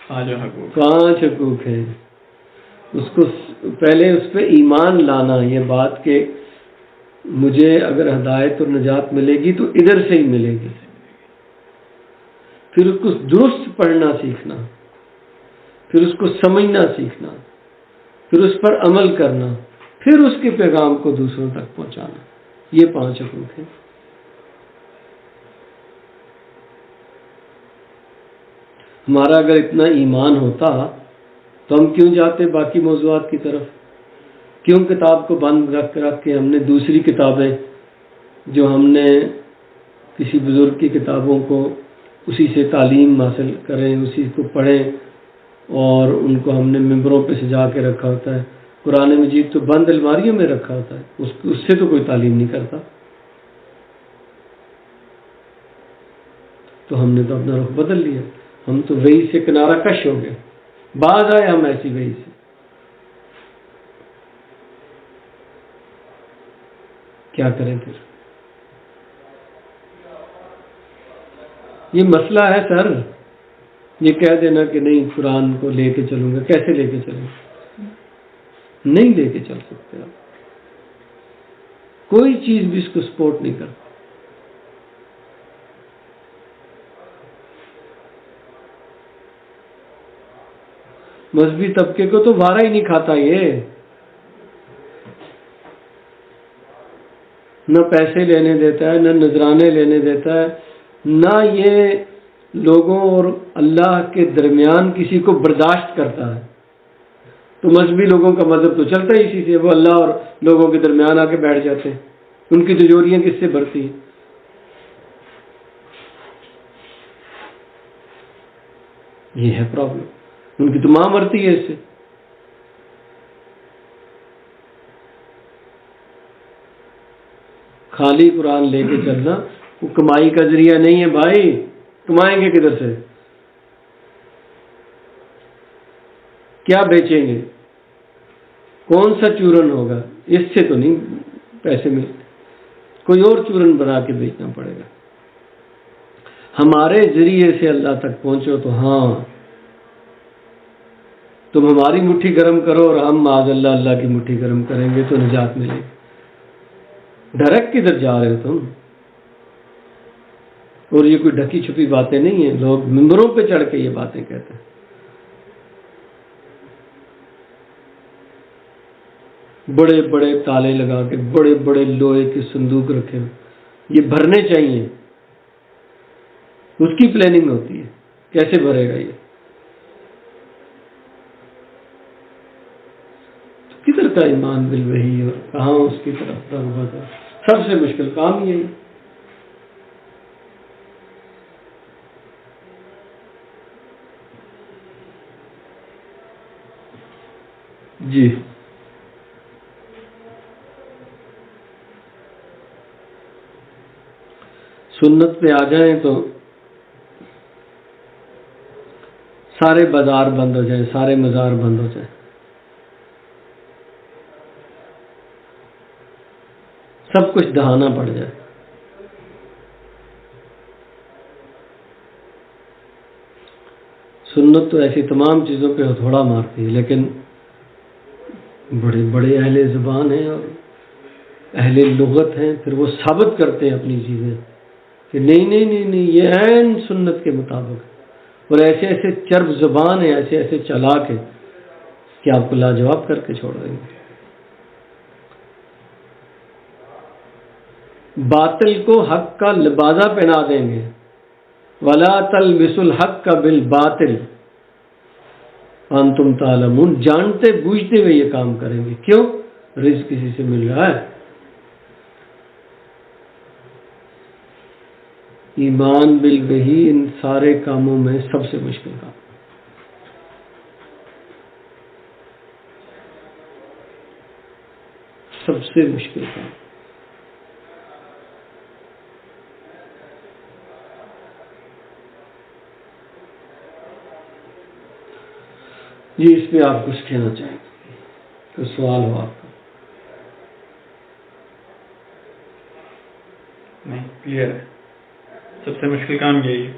5 حقوق ہیں. اس کو پہلے اس پہ ایمان لانا. یہ بات کہ مجھے اگر ہدایت اور نجات ملے گی تو ادھر سے ہی ملے گی. پھر اس کو درست پڑھنا سیکھنا، پھر اس کو سمجھنا سیکھنا، پھر اس پر عمل کرنا، پھر اس کے پیغام کو دوسروں تک پہنچانا. یہ 5 حقوق ہیں. ہمارا اگر اتنا ایمان ہوتا تو ہم کیوں جاتے باقی موضوعات کی طرف؟ کیوں کتاب کو بند رکھ کے ہم نے دوسری کتابیں جو ہم نے کسی بزرگ کی کتابوں کو اسی سے تعلیم حاصل کریں، اسی کو پڑھیں، اور ان کو ہم نے ممبروں پہ سجا کے رکھا ہوتا ہے. قرآن مجید تو بند الماریوں میں رکھا ہوتا ہے، اس سے تو کوئی تعلیم نہیں کرتا. تو ہم نے تو اپنا رخ بدل لیا. ہم تو وحی سے کنارہ کش ہو گئے. بعد آئے ہم ایسی وحی سے. کیا کریں پھر؟ یہ مسئلہ ہے سر. یہ کہہ دینا کہ نہیں قرآن کو لے کے چلوں گا. کیسے لے کے چلیں؟ نہیں لے کے چل سکتے آپ. کوئی چیز بھی اس کو سپورٹ نہیں کرتی. مذہبی طبقے کو تو وارا ہی نہیں کھاتا یہ. نہ پیسے لینے دیتا ہے، نہ نذرانے لینے دیتا ہے، نہ یہ لوگوں اور اللہ کے درمیان کسی کو برداشت کرتا ہے. تو مذہبی لوگوں کا مذہب تو چلتا ہی اسی سے، وہ اللہ اور لوگوں کے درمیان آ کے بیٹھ جاتے ہیں. ان کی تجوریاں کس سے بھرتی ہیں؟ یہ ہے پرابلم. ان کی تو ماں مرتی ہے اس سے. خالی قرآن لے کے چلنا وہ کمائی کا ذریعہ نہیں ہے بھائی. کمائیں گے کدھر سے؟ کیا بیچیں گے؟ کون سا چورن ہوگا؟ اس سے تو نہیں پیسے ملتے. کوئی اور چورن بنا کے بیچنا پڑے گا. ہمارے ذریعے سے اللہ تک پہنچو تو ہاں تم ہماری مٹھی گرم کرو اور ہم معاذ اللہ اللہ کی مٹھی گرم کریں گے تو نجات ملے گی. ڈائریکٹ کدھر جا رہے ہو تم؟ اور یہ کوئی ڈھکی چھپی باتیں نہیں ہیں. لوگ ممبروں پہ چڑھ کے یہ باتیں کہتے ہیں. بڑے بڑے تالے لگا کے بڑے بڑے لوہے کے صندوق رکھے ہوئے، یہ بھرنے چاہیے. اس کی پلاننگ ہوتی ہے کیسے بھرے گا یہ. کدھر کا ایمان بالوحی اور کہاں اس کی طرف رغبت ہے. سب سے مشکل کام یہی. جی سنت پہ آ جائیں تو سارے بازار بند ہو جائیں، سارے مزار بند ہو جائیں. سب کچھ دہانا پڑ جائے. سنت تو ایسی تمام چیزوں پہ ہتھوڑا مارتی ہے، لیکن بڑے بڑے اہل زبان ہیں اور اہل لغت ہیں، پھر وہ ثابت کرتے ہیں اپنی چیزیں کہ نہیں نہیں نہیں نہیں یہ عین سنت کے مطابق ہے. اور ایسے ایسے چرب زبان ہیں، ایسے ایسے چلاک ہیں کہ آپ کو لاجواب کر کے چھوڑ دیں گے. باطل کو حق کا لبادہ پہنا دیں گے. وَلَا تَلْبِسُوا الْحَقَّ بِالْبَاطِلِ وَأَنْتُمْ تَعْلَمُونَ. جانتے بوجھتے ہوئے یہ کام کریں گے. کیوں؟ رزق کسی سے مل رہا ہے. ایمان بالوحی ان سارے کاموں میں سب سے مشکل کام. سب سے مشکل کام. جی اس پہ آپ کچھ کہنا چاہیں گے؟ کوئی سوال ہو آپ کا؟ نہیں کلیئر ہے. سب سے مشکل کام یہی ہے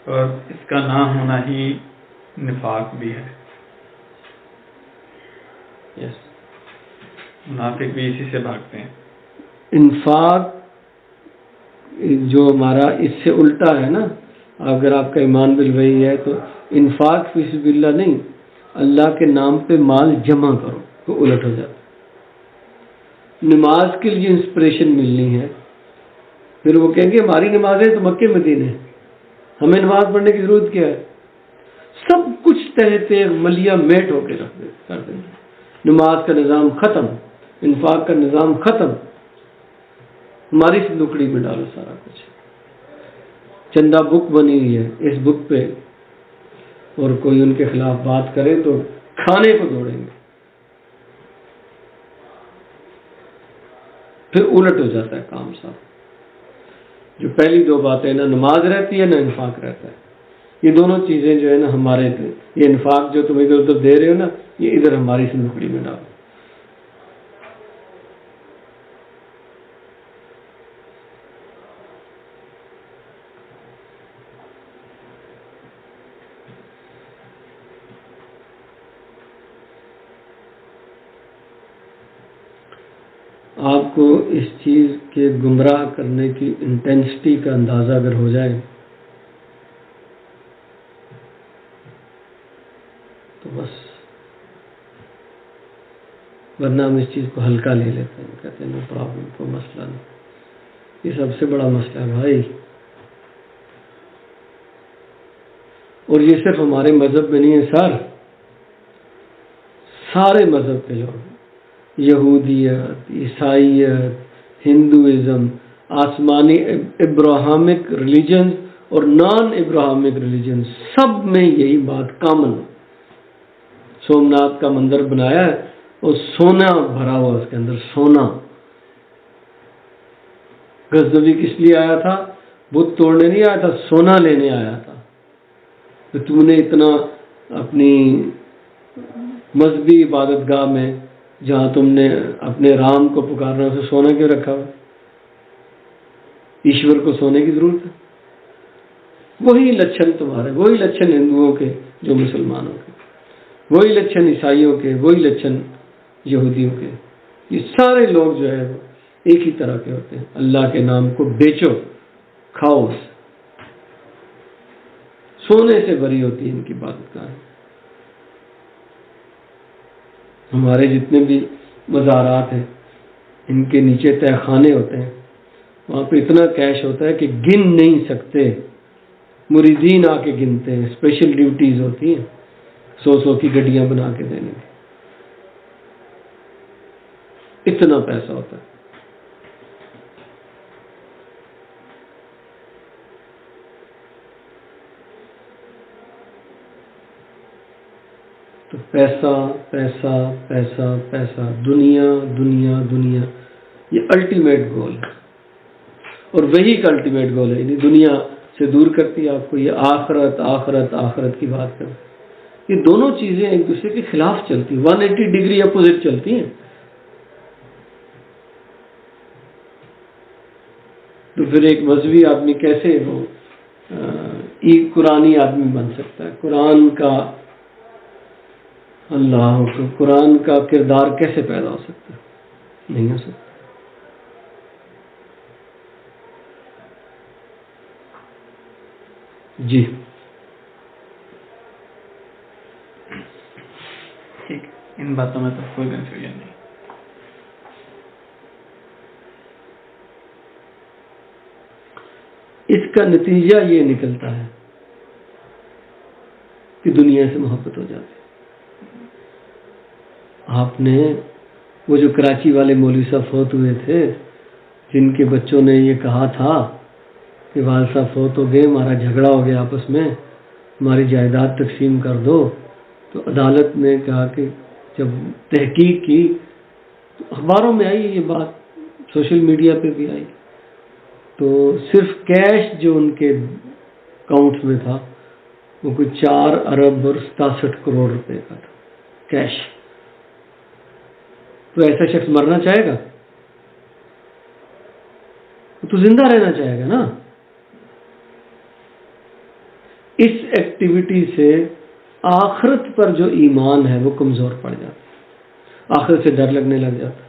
اور اس کا نہ ہونا ہی نفاق بھی ہے. یس منافق بھی اسی سے بھاگتے ہیں. انفاق جو ہمارا اس سے الٹا ہے نا. اگر آپ کا ایمان بالوحی ہے تو انفاق فی سبیل اللہ نہیں، اللہ کے نام پہ مال جمع کرو تو الٹ ہو جاتا. نماز کے لیے انسپریشن ملنی ہے، پھر وہ کہیں گے ہماری نمازیں تو مکے مدینے، ہمیں نماز پڑھنے کی ضرورت کیا ہے. سب کچھ تحتے ملیا میٹ ہو کے کر دیں گے. نماز کا نظام ختم، انفاق کا نظام ختم. ہماری صندوقڑی میں ڈالو سارا کچھ. چندہ بک بنی ہوئی ہے، اس بک پہ اور کوئی ان کے خلاف بات کرے تو کھانے کو دوڑیں گے. پھر الٹ ہو جاتا ہے کام صاحب. جو پہلی دو باتیں نہ نماز رہتی ہے نہ انفاق رہتا ہے. یہ دونوں چیزیں جو ہے نا ہمارے تھے. یہ انفاق جو تم ادھر ادھر دے رہے ہو نا، یہ ادھر ہماری صندوقڑی میں ڈالو. آپ کو اس چیز کے گمراہ کرنے کی انٹینسٹی کا اندازہ اگر ہو جائے تو بس، ورنہ ہم اس چیز کو ہلکا لے لیتے ہیں، کہتے ہیں نو پرابلم، کوئی مسئلہ نہیں۔ یہ سب سے بڑا مسئلہ ہے بھائی، اور یہ صرف ہمارے مذہب میں نہیں ہے سر، سارے مذہب کے لوگ، یہودیت، عیسائیت، ہندوازم، آسمانی ابراہمک ریلیجن اور نان ابراہمک ریلیجن، سب میں یہی بات کامن ہے۔ سومناتھ کا مندر بنایا ہے اور سونا بھرا ہوا اس کے اندر، سونا۔ غزنوی کس لیے آیا تھا؟ بت توڑنے نہیں آیا تھا، سونا لینے آیا تھا۔ تو تو نے اتنا اپنی مذہبی عبادت گاہ میں جہاں تم نے اپنے رام کو پکارنا، اسے سونا کیوں رکھا ہوا؟ ایشور کو سونے کی ضرورت ہے؟ وہی لچھن تمہارے، وہی لچھن ہندوؤں کے جو مسلمانوں کے، وہی لچھن عیسائیوں کے، وہی لچھن یہودیوں کے۔ یہ سارے لوگ جو ہے وہ ایک ہی طرح کے ہوتے ہیں۔ اللہ کے نام کو بیچو، کھاؤ، سونے سے بھری ہوتی ہے ان کی عبادت گاہ۔ ہمارے جتنے بھی مزارات ہیں ان کے نیچے تہہ خانے ہوتے ہیں، وہاں پہ اتنا کیش ہوتا ہے کہ گن نہیں سکتے، مریدین آ کے گنتے ہیں، اسپیشل ڈیوٹیز ہوتی ہیں 100 کی گڈیاں بنا کے دینے کی، اتنا پیسہ ہوتا ہے۔ تو پیسہ پیسہ پیسہ پیسہ، دنیا دنیا دنیا، یہ الٹیمیٹ گول ہے، اور وہی کا الٹیمیٹ گول ہے، یعنی دنیا سے دور کرتی ہے آپ کو، یہ آخرت آخرت آخرت کی بات کریں۔ یہ دونوں چیزیں ایک دوسرے کے خلاف چلتی ہیں، 180 ڈگری اپوزٹ چلتی ہیں۔ تو پھر ایک مذہبی آدمی کیسے وہ قرآنی آدمی بن سکتا ہے؟ قرآن کا اللہ کو، قرآن کا کردار کیسے پیدا ہو سکتا ہے؟ نہیں ہو سکتا۔ جی ٹھیک، ان باتوں میں تو کوئی کنفیوژن نہیں۔ اس کا نتیجہ یہ نکلتا ہے کہ دنیا سے محبت ہو جاتی ہے۔ آپ نے وہ جو کراچی والے مولوی صاحب فوت ہوئے تھے، جن کے بچوں نے یہ کہا تھا کہ والد صاحب فوت ہو گئے، ہمارا جھگڑا ہو گیا آپس میں، ہماری جائیداد تقسیم کر دو، تو عدالت نے کہا کہ جب تحقیق کی تو اخباروں میں آئی یہ بات، سوشل میڈیا پہ بھی آئی، تو صرف کیش جو ان کے اکاؤنٹ میں تھا وہ کوئی 4 ارب اور 67 کروڑ روپے کا تھا، کیش۔ تو ایسا شخص مرنا چاہے گا؟ تو زندہ رہنا چاہے گا نا۔ اس ایکٹیویٹی سے آخرت پر جو ایمان ہے وہ کمزور پڑ جاتا ہے، آخرت سے ڈر لگنے لگ جاتا ہے،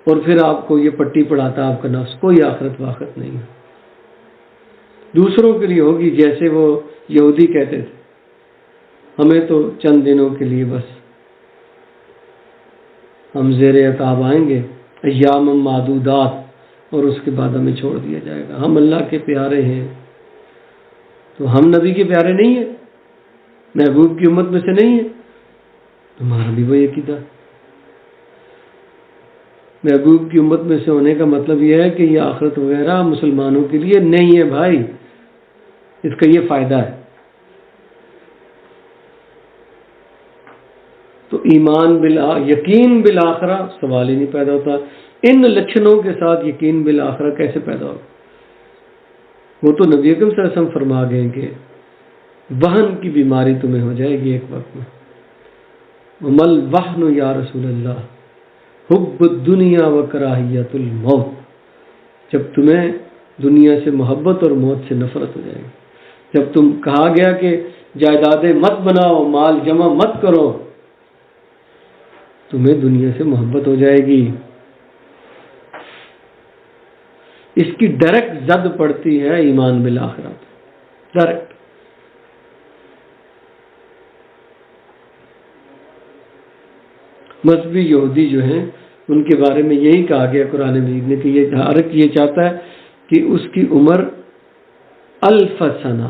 اور پھر آپ کو یہ پٹی پڑھاتا ہے آپ کا نفس، کوئی آخرت واخرت نہیں ہے، دوسروں کے لیے ہوگی۔ جیسے وہ یہودی کہتے تھے ہمیں تو چند دنوں کے لیے بس ہم زیر عتاب آئیں گے، ایام معدودات، اور اس کے بعد ہمیں چھوڑ دیا جائے گا، ہم اللہ کے پیارے ہیں۔ تو ہم نبی کے پیارے نہیں ہیں، محبوب کی امت میں سے نہیں ہیں، تمہارا بھی وہی عقیدہ۔ محبوب کی امت میں سے ہونے کا مطلب یہ ہے کہ یہ آخرت وغیرہ مسلمانوں کے لیے نہیں ہے بھائی، اس کا یہ فائدہ ہے۔ تو ایمان یقین بالآخرہ سوال ہی نہیں پیدا ہوتا۔ ان لچھنوں کے ساتھ یقین بالآخرہ کیسے پیدا ہوگا؟ وہ تو نبی اکرم صلی اللہ علیہ وسلم فرما گئے کہ وہن کی بیماری تمہیں ہو جائے گی ایک وقت میں۔ ومل وہن یا رسول اللہ حب الدنیا و کراہیت الموت، جب تمہیں دنیا سے محبت اور موت سے نفرت ہو جائے گی، جب تم کہا گیا کہ جائیدادیں مت بناؤ، مال جمع مت کرو، تمہیں دنیا سے محبت ہو جائے گی، اس کی ڈائریکٹ زد پڑتی ہے ایمان بالآخرہ، ڈائریکٹ۔ مذہبی یہودی جو ہیں ان کے بارے میں یہی کہا گیا قرآن مجید نے کہ یہ ہر ایک یہ چاہتا ہے کہ اس کی عمر 1000 سنہ،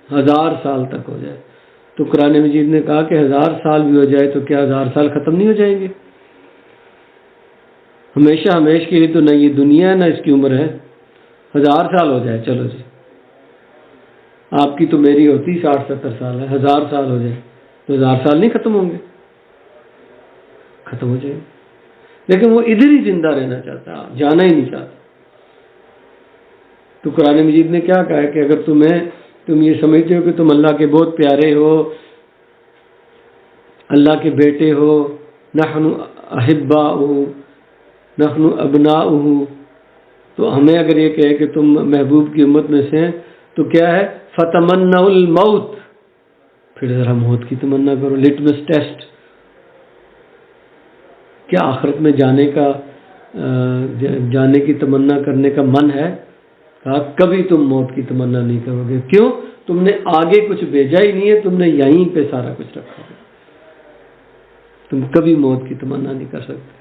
1000 سال تک ہو جائے۔ تو قرآن مجید نے کہا کہ 1000 سال بھی ہو جائے تو کیا 1000 سال ختم نہیں ہو جائیں گے؟ ہمیشہ ہمیش کے لیے تو نہ یہ دنیا ہے نہ اس کی عمر ہے۔ 1000 سال ہو جائے، چلو جی، آپ کی تو میری ہوتی 60-70 سال ہے، 1000 سال ہو جائے تو 1000 سال نہیں ختم ہوں گے؟ ختم ہو جائے گے۔ لیکن وہ ادھر ہی زندہ رہنا چاہتا ہے، جانا ہی نہیں چاہتا۔ تو قرآن مجید نے کیا کہا ہے کہ اگر تم یہ سمجھتے ہو کہ تم اللہ کے بہت پیارے ہو، اللہ کے بیٹے ہو، نحن احباؤہ نحن ابناؤہ، تو ہمیں اگر یہ کہے کہ تم محبوب کی امت میں سے ہیں تو کیا ہے؟ فتمنوا الموت، پھر ذرا موت کی تمنا کرو، لٹمس ٹیسٹ۔ کیا آخرت میں جانے کی تمنا کرنے کا من ہے؟ کہا کبھی تم موت کی تمنا نہیں کرو گے۔ کیوں؟ تم نے آگے کچھ بھیجا ہی نہیں ہے، تم نے یہیں پہ سارا کچھ رکھا ہے، تم کبھی موت کی تمنا نہیں کر سکتے۔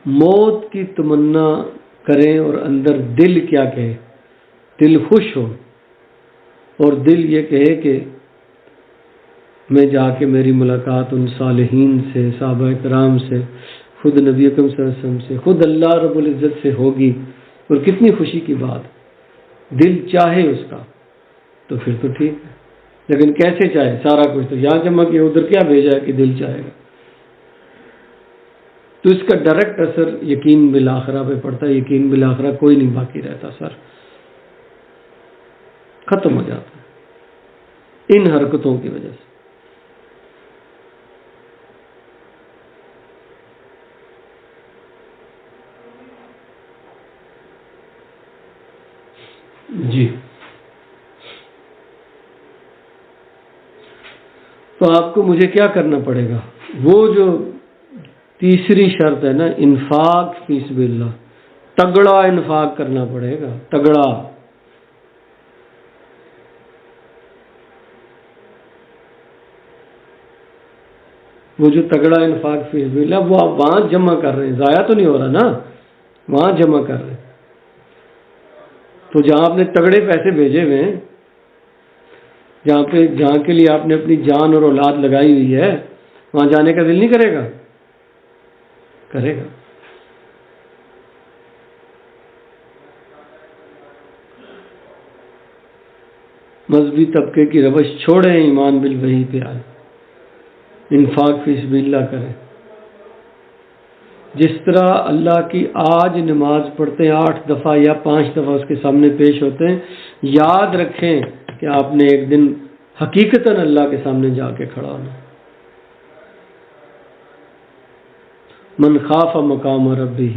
موت کی تمنا کریں اور اندر دل کیا کہے؟ دل خوش ہو، اور دل یہ کہے کہ میں جا کے میری ملاقات ان صالحین سے، صحابہ کرام سے، خود نبی اکرم صلی اللہ علیہ وسلم سے، خود اللہ رب العزت سے ہوگی، اور کتنی خوشی کی بات۔ دل چاہے اس کا تو پھر تو ٹھیک ہے، لیکن کیسے چاہے؟ سارا کچھ تو یہاں جمع کیا، ادھر کیا بھیجا ہے کہ دل چاہے گا؟ تو اس کا ڈائریکٹ اثر یقین بالآخرہ پہ پڑتا ہے۔ یقین بالآخرہ کوئی نہیں باقی رہتا، سر ختم ہو جاتا ہے ان حرکتوں کی وجہ سے۔ جی، تو آپ کو مجھے کیا کرنا پڑے گا؟ وہ جو تیسری شرط ہے نا، انفاق فی سبیل اللہ، تگڑا انفاق کرنا پڑے گا، تگڑا۔ وہ جو تگڑا انفاق فی سبیل اللہ، وہ آپ وہاں جمع کر رہے ہیں، ضائع تو نہیں ہو رہا نا، وہاں جمع کر رہے ہیں۔ تو جہاں آپ نے تگڑے پیسے بھیجے ہوئے ہیں، جہاں کے لیے آپ نے اپنی جان اور اولاد لگائی ہوئی ہے، وہاں جانے کا دل نہیں کرے گا؟ کرے گا۔ مذہبی طبقے کی روش چھوڑیں، ایمان بالوحی پہ آئے، انفاق فی سبیل اللہ کریں۔ جس طرح اللہ کی آج نماز پڑھتے ہیں 8 دفعہ یا 5 دفعہ اس کے سامنے پیش ہوتے ہیں، یاد رکھیں کہ آپ نے ایک دن حقیقتاً اللہ کے سامنے جا کے کھڑا ہونا۔ من خاف مقام ربہ،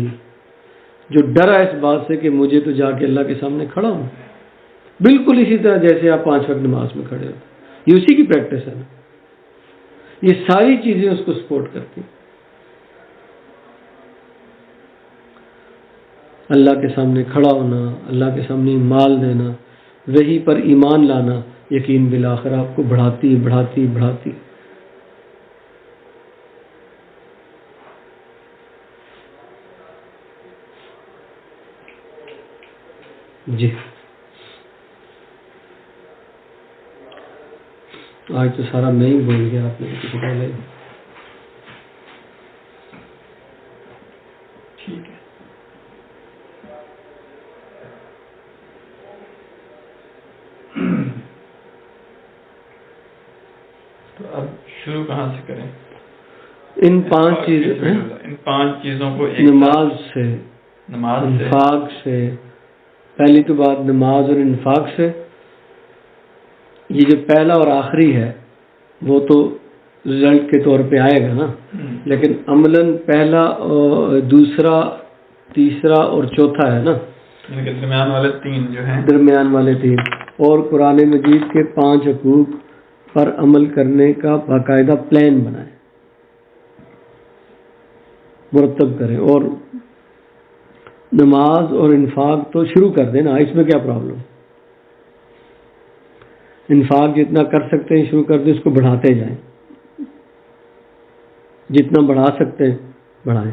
جو ڈرا اس بات سے کہ مجھے تو جا کے اللہ کے سامنے کھڑا ہوں، بالکل اسی طرح جیسے آپ 5 وقت نماز میں کھڑے ہوتے، یہ اسی کی پریکٹس ہے نا۔ یہ ساری چیزیں اس کو سپورٹ کرتی ہیں۔ اللہ کے سامنے کھڑا ہونا، اللہ کے سامنے مال دینا، وہی پر ایمان لانا، یقین بالآخرہ آپ کو بڑھاتی بڑھاتی بڑھاتی۔ جی، آج تو سارا میں ہی بول گیا، آپ نے کچھ پہلے۔ ٹھیک ہے، تو اب شروع کہاں سے کریں؟ ان 5 چیزوں کو نماز سے، انفاق سے، پہلی تو بات نماز اور انفاق سے۔ یہ جو پہلا اور آخری ہے وہ تو رزلٹ کے طور پہ آئے گا نا، لیکن عملاً پہلا اور دوسرا، تیسرا اور چوتھا ہے نا، درمیان والے 3 جو ہیں، درمیان والے 3، اور قرآن مجید کے 5 حقوق پر عمل کرنے کا باقاعدہ پلان بنائے۔ مرتب کریں. اور نماز اور انفاق تو شروع کر دیں نا، اس میں کیا پرابلم؟ انفاق جتنا کر سکتے ہیں شروع کر دیں، اس کو بڑھاتے جائیں، جتنا بڑھا سکتے ہیں بڑھائیں.